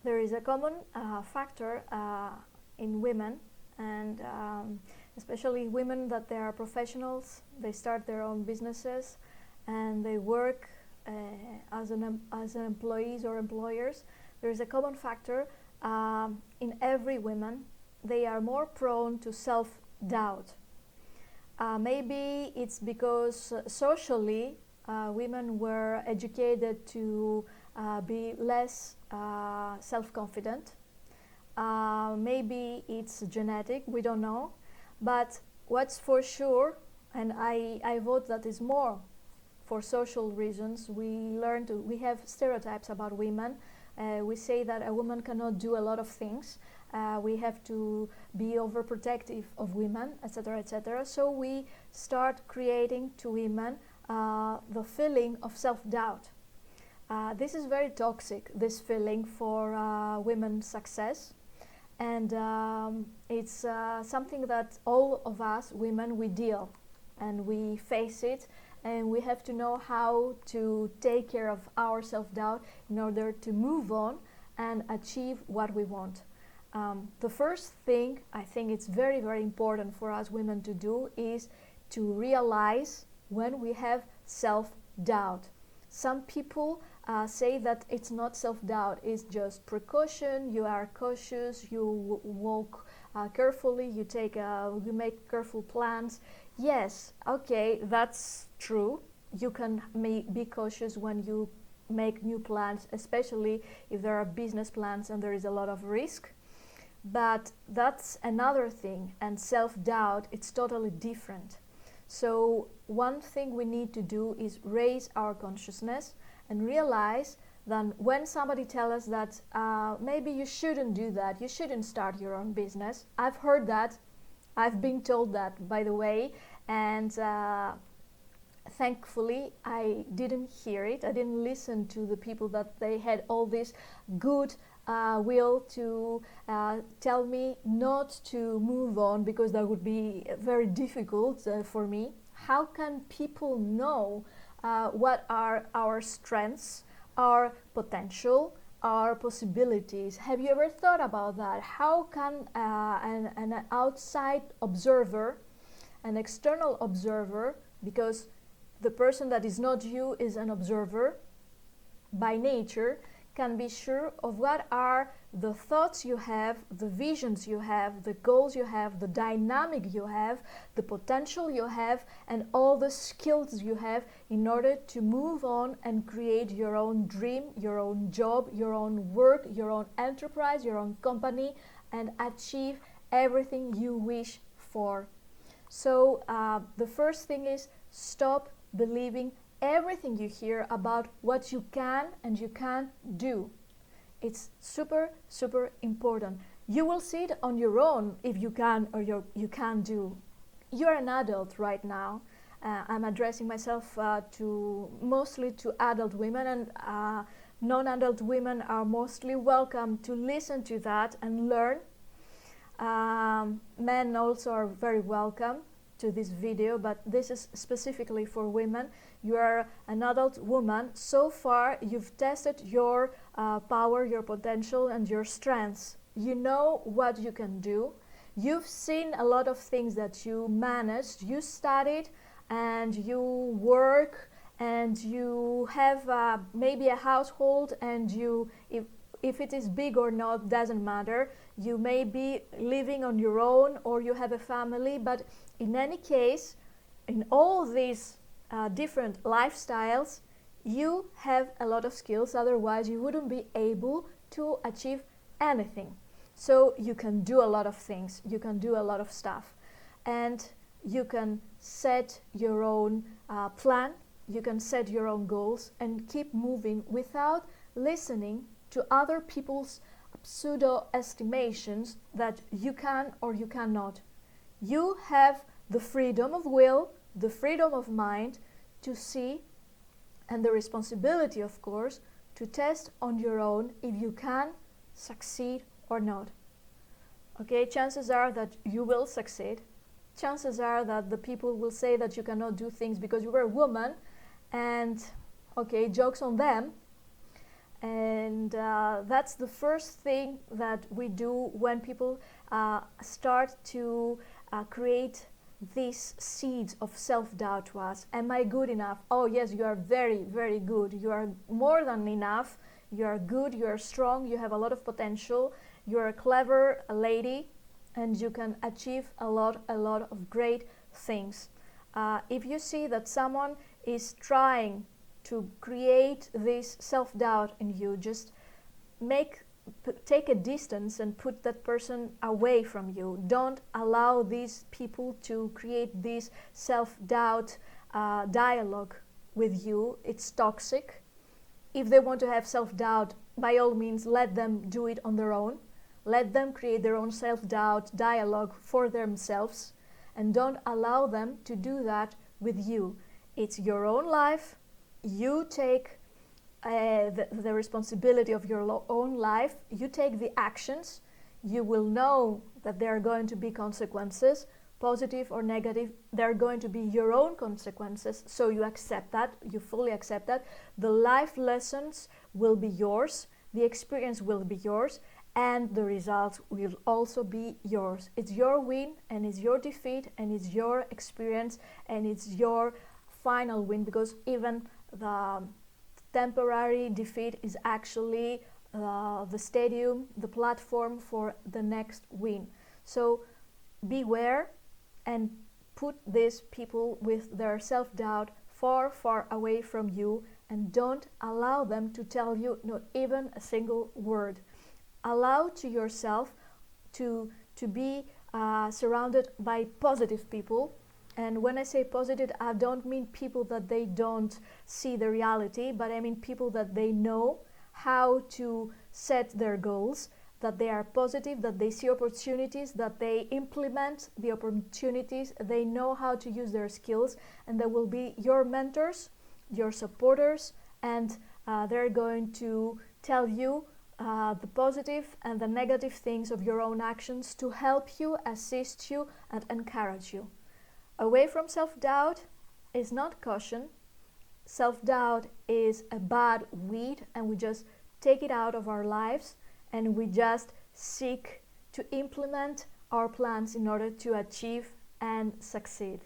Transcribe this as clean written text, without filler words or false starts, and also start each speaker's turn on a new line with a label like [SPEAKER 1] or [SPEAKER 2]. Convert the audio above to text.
[SPEAKER 1] there is a common factor in women, and especially women that they are professionals, they start their own businesses, and they work as employees or employers. There is a common factor in every woman. They are more prone to self-doubt. Maybe it's because socially women were educated to be less self-confident. Maybe it's genetic, we don't know. But what's for sure, and I vote that is more for social reasons, we have stereotypes about women. We say that a woman cannot do a lot of things. We have to be overprotective of women, etc., etc. So we start creating to women the feeling of self-doubt. This is very toxic, this feeling for women's success. And it's something that all of us women, we deal and we face it, and we have to know how to take care of our self-doubt in order to move on and achieve what we want. The first thing I think it's very, very important for us women to do is to realize when we have self-doubt. Some people say that it's not self-doubt, it's just precaution. You are cautious, you walk carefully, you make careful plans. Yes, okay, that's true. You can be cautious when you make new plans, especially if there are business plans and there is a lot of risk. But that's another thing, and self-doubt, it's totally different. So one thing we need to do is raise our consciousness and realize that when somebody tells us that maybe you shouldn't do that, you shouldn't start your own business. I've heard that, I've been told that, by the way, and thankfully I didn't hear it. I didn't listen to the people that they had all this good will to tell me not to move on, because that would be very difficult for me. How can people know what are our strengths, our potential, our possibilities? Have you ever thought about that? How can an outside observer, an external observer, because the person that is not you is an observer by nature, can be sure of what are the thoughts you have, the visions you have, the goals you have, the dynamic you have, the potential you have, and all the skills you have in order to move on and create your own dream, your own job, your own work, your own enterprise, your own company, and achieve everything you wish for. So the first thing is stop believing everything you hear about what you can and you can't do. It's super, super important. You will see it on your own if you can or you can't do. You're an adult right now. I'm addressing myself mostly to adult women, and non-adult women are mostly welcome to listen to that and learn. Men also are very welcome to this video, but this is specifically for women. You are an adult woman. So far you've tested your power, your potential, and your strengths. You know what you can do. You've seen a lot of things that you managed. You studied and you work and you have maybe a household, and if it is big or not doesn't matter. You may be living on your own or you have a family, but in any case, in all these different lifestyles, you have a lot of skills, otherwise you wouldn't be able to achieve anything. So you can do a lot of things, you can do a lot of stuff, and you can set your own plan, you can set your own goals and keep moving without listening to other people's pseudo estimations that you can or you cannot. You have the freedom of will, the freedom of mind to see, and the responsibility, of course, to test on your own if you can succeed or not. Okay, chances are that you will succeed. Chances are that the people will say that you cannot do things because you were a woman, and okay, jokes on them. And that's the first thing that we do when people start to create these seeds of self-doubt to us. Am I good enough? Oh yes, you are very, very good. You are more than enough. You are good, you are strong, you have a lot of potential, you are a clever lady, and you can achieve a lot of great things. If you see that someone is trying to create this self-doubt in you, just take a distance and put that person away from you. Don't allow these people to create this self-doubt dialogue with you. It's toxic. If they want to have self-doubt, by all means, let them do it on their own. Let them create their own self-doubt dialogue for themselves, and don't allow them to do that with you. It's your own life. You take the responsibility of your own life. You take the actions. You will know that there are going to be consequences, positive or negative. There are going to be your own consequences, so you accept that, you fully accept that. The life lessons will be yours, the experience will be yours, and the results will also be yours. It's your win, and it's your defeat, and it's your experience, and it's your final win, because even the temporary defeat is actually the stadium, the platform for the next win. So beware and put these people with their self-doubt far, far away from you, and don't allow them to tell you not even a single word. Allow to yourself to be surrounded by positive people. And when I say positive, I don't mean people that they don't see the reality, but I mean people that they know how to set their goals, that they are positive, that they see opportunities, that they implement the opportunities, they know how to use their skills, and they will be your mentors, your supporters, and they're going to tell you the positive and the negative things of your own actions to help you, assist you, and encourage you. Away from self-doubt is not caution. Self-doubt is a bad weed, and we just take it out of our lives, and we just seek to implement our plans in order to achieve and succeed.